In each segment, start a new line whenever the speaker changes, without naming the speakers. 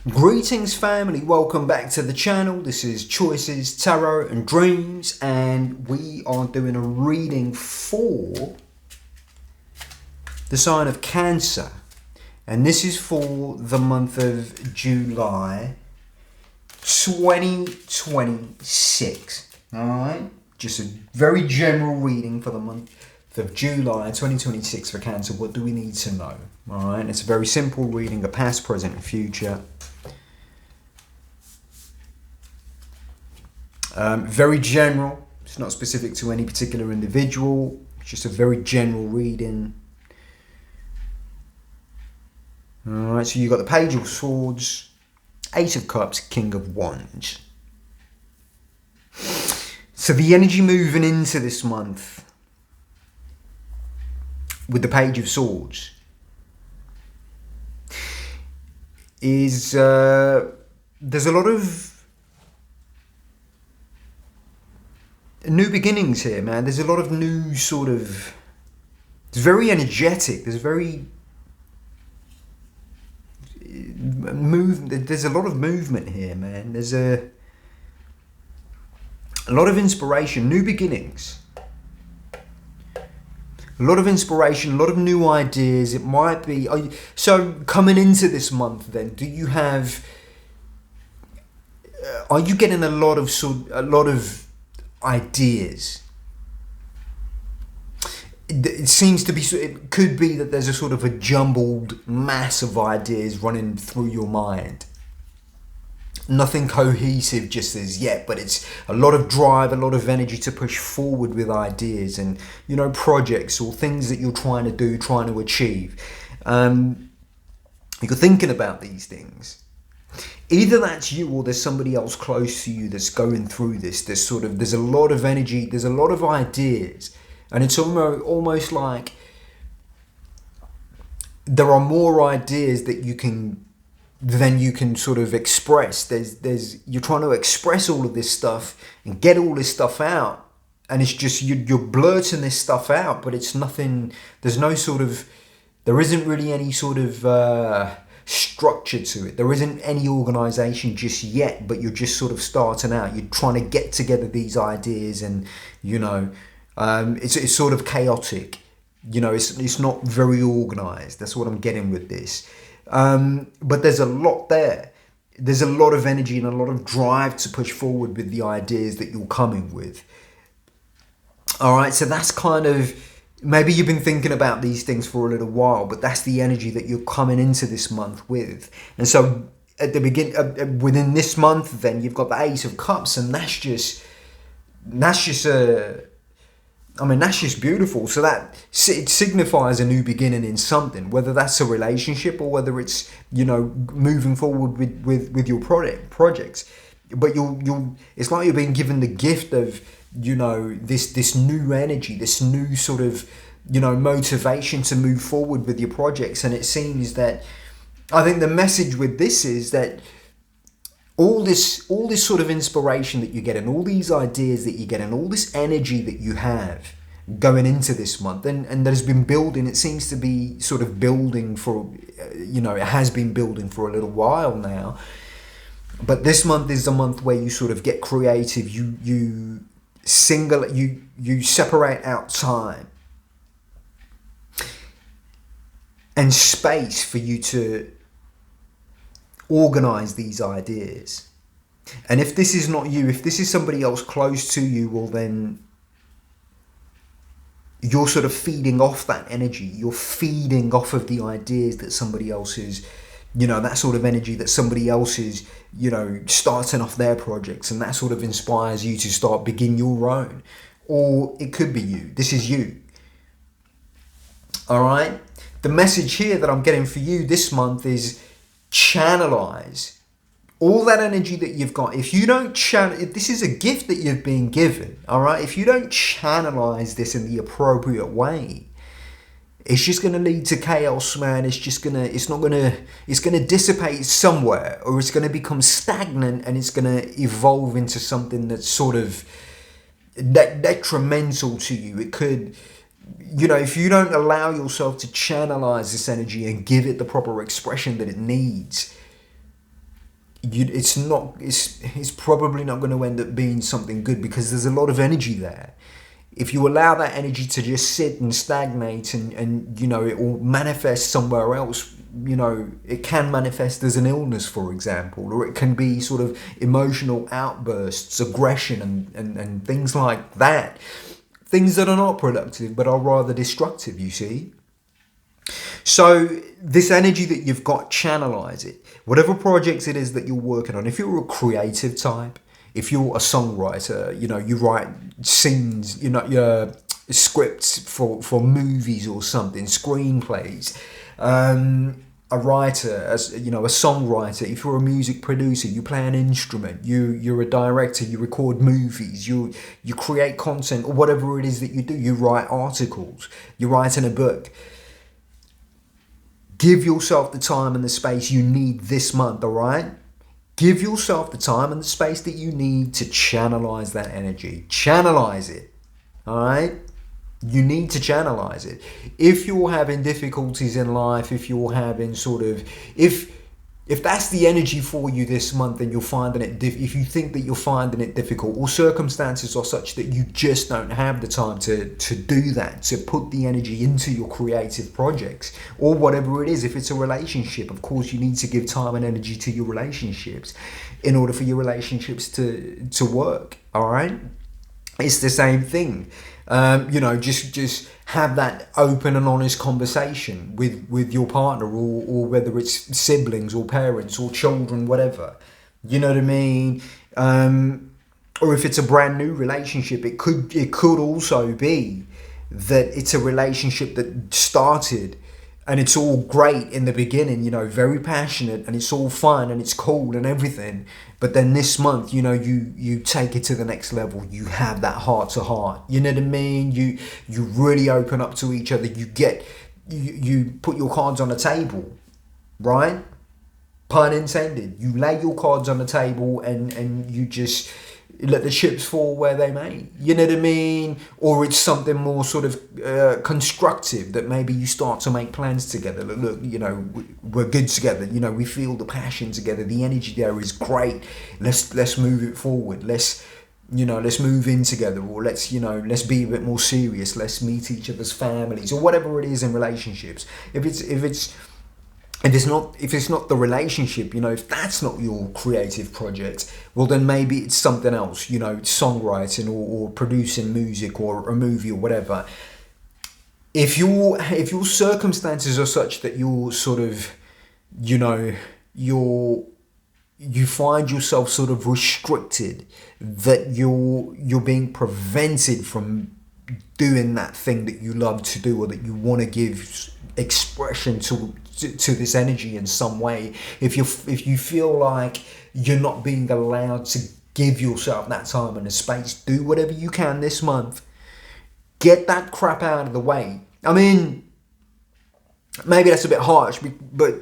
Greetings family, welcome back to the channel. This is Choices, Tarot and Dreams, and we are doing a reading for the sign of Cancer, and this is for the month of July 2026. Alright, just a very general reading for the month of July 2026 for Cancer. What do we need to know? Alright, it's a very simple reading, a past, present and future. Very general. It's not specific to any particular individual. It's just a very general reading. Alright, so you've got the Page of Swords, Ace of Cups, King of Wands. So the energy moving into this month with the Page of Swords is there's a lot of new beginnings here, man. There's a lot of new sort of... It's very energetic. There's very... There's a lot of movement here, man. There's a lot of inspiration, new beginnings. A lot of inspiration, a lot of new ideas. It might be... So coming into this month then, do you have... Are you getting a lot of ideas? It seems to be, it could be that there's a sort of a jumbled mass of ideas running through your mind. Nothing cohesive just as yet, but it's a lot of drive, a lot of energy to push forward with ideas and, you know, projects or things that you're trying to do, trying to achieve. You're thinking about these things. Either that's you or there's somebody else close to you that's going through this. There's a lot of energy, there's a lot of ideas, and it's almost like there are more ideas that you can sort of express. You're trying to express all of this stuff and get all this stuff out, and it's just you're blurting this stuff out, but it's nothing. There isn't really any sort of structure to it. There isn't any organization just yet, but you're just sort of starting out. You're trying to get together these ideas, and you know, it's sort of chaotic. You know, it's not very organized. That's what I'm getting with this. But there's a lot there. There's a lot of energy and a lot of drive to push forward with the ideas that you're coming with. All right, so that's kind of... Maybe you've been thinking about these things for a little while, but that's the energy that you're coming into this month with. And so at the within this month, then you've got the Ace of Cups, and that's just beautiful. So it signifies a new beginning in something, whether that's a relationship or whether it's, you know, moving forward with your projects. But it's like you're being given the gift of, you know, this new energy, this new sort of, you know, motivation to move forward with your projects. And it seems that, I think the message with this is that all this sort of inspiration that you get, and all these ideas that you get, and all this energy that you have going into this month, and that has been building, it seems to be sort of building for, you know, it has been building for a little while now. But this month is the month where you sort of get creative. You separate out time and space for you to organize these ideas. And if this is not you, if this is somebody else close to you, well then you're sort of feeding off that energy. You're feeding off of the ideas that somebody else is, you know, that sort of energy that somebody else is, you know, starting off their projects, and that sort of inspires you to begin your own. Or it could be you. This is you. All right? The message here that I'm getting for you this month is channelize all that energy that you've got. If you don't this is a gift that you've been given, all right? If you don't channelize this in the appropriate way, it's just going to lead to chaos, man. It's going to dissipate somewhere, or it's going to become stagnant, and it's going to evolve into something that's sort of detrimental to you. It could, you know, if you don't allow yourself to channelize this energy and give it the proper expression that it needs, it's probably not going to end up being something good, because there's a lot of energy there. If you allow that energy to just sit and stagnate, and it will manifest somewhere else. It can manifest as an illness, for example, or it can be sort of emotional outbursts, aggression, and things like that. Things that are not productive but are rather destructive, you see. So this energy that you've got, channelize it. Whatever projects it is that you're working on, if you're a creative type, if you're a songwriter, you write scenes, your scripts for movies or something, screenplays, a writer, a songwriter, if you're a music producer, you play an instrument, you're a director, you record movies, you create content, or whatever it is that you do, you write articles, you're writing a book. Give yourself the time and the space you need this month, all right? Give yourself the time and the space that you need to channelize that energy. Channelize it, all right? You need to channelize it. If you're having difficulties in life, if you're having if that's the energy for you this month, and you're finding it, if you think that you're finding it difficult, or circumstances are such that you just don't have the time to do that, to put the energy into your creative projects, or whatever it is. If it's a relationship, of course, you need to give time and energy to your relationships in order for your relationships to work, all right? It's the same thing. Just have that open and honest conversation with your partner, or whether it's siblings or parents or children, whatever. You know what I mean? Or if it's a brand new relationship, it could also be that it's a relationship that started and it's all great in the beginning, very passionate, and it's all fun and it's cool and everything. But then this month, you take it to the next level. You have that heart to heart. You know what I mean? You really open up to each other. You put your cards on the table, right? Pun intended. You lay your cards on the table, and you just let the chips fall where they may. You know what I mean? Or it's something more sort of constructive, that maybe you start to make plans together. Look, we're good together. We feel the passion together. The energy there is great. Let's move it forward. Let's move in together, or let's be a bit more serious. Let's meet each other's families, or whatever it is in relationships. If it's not the relationship, if that's not your creative project, well, then maybe it's something else, songwriting, or producing music, or a movie, or whatever. If your circumstances are such that you're sort of, you find yourself sort of restricted, that you're being prevented from doing that thing that you love to do, or that you want to give expression to this energy in some way, if you feel like you're not being allowed to give yourself that time and the space, do whatever you can this month. Get that crap out of the way. I mean, maybe that's a bit harsh, but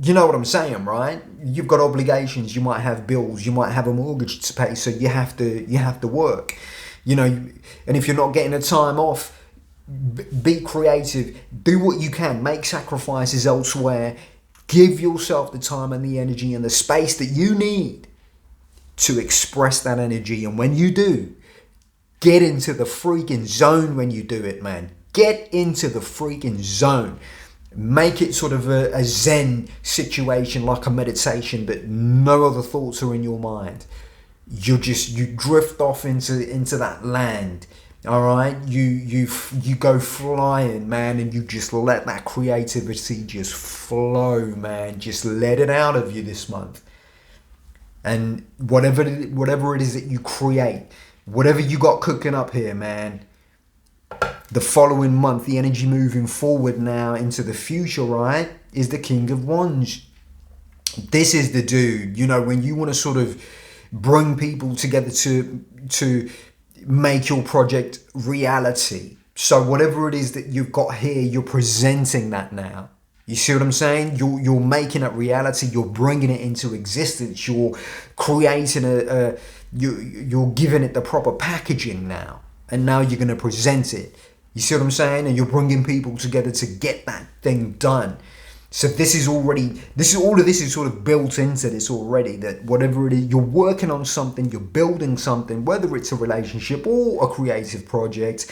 you know what I'm saying, right? You've got obligations, you might have bills, you might have a mortgage to pay, so you have to work. And if you're not getting the time off, be creative, do what you can, make sacrifices elsewhere, give yourself the time and the energy and the space that you need to express that energy. And when you do, get into the freaking zone. When you do it, man, get into the freaking zone. Make it sort of a zen situation, like a meditation, that no other thoughts are in your mind. You drift off into that land. All right, you go flying, man, and you just let that creativity just flow, man. Just let it out of you this month. And whatever it is that you create, whatever you got cooking up here, man, the following month, the energy moving forward now into the future, right, is the King of Wands. This is the dude, when you want to sort of bring people together to make your project reality. So whatever it is that you've got here, you're presenting that now. You see what I'm saying? You're making it reality. You're bringing it into existence. You're creating you're giving it the proper packaging now. And now you're going to present it. You see what I'm saying? And you're bringing people together to get that thing done. So all of this is sort of built into this already, that whatever it is, you're working on something, you're building something, whether it's a relationship or a creative project,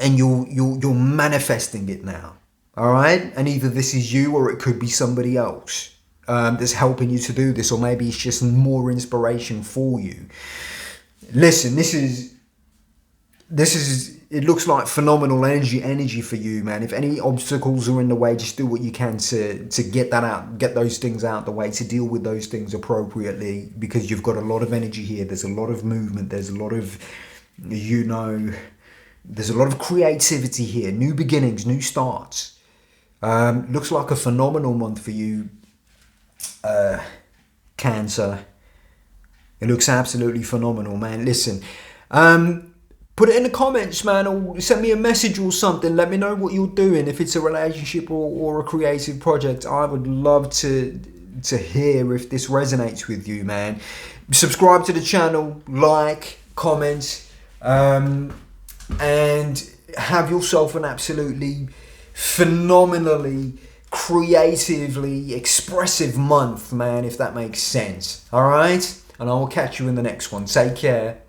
and you're manifesting it now. All right. And either this is you or it could be somebody else that's helping you to do this, or maybe it's just more inspiration for you. Listen, this is it looks like phenomenal energy for you, man. If any obstacles are in the way, just do what you can to get that out, get those things out the way, to deal with those things appropriately, because you've got a lot of energy here. There's a lot of movement. There's a lot of, there's a lot of creativity here. New beginnings, new starts. Looks like a phenomenal month for you, Cancer. It looks absolutely phenomenal, man. Listen, put it in the comments, man, or send me a message or something. Let me know what you're doing. If it's a relationship or a creative project, I would love to hear if this resonates with you, man. Subscribe to the channel, like, comment, and have yourself an absolutely phenomenally creatively expressive month, man, if that makes sense. All right, and I will catch you in the next one. Take care.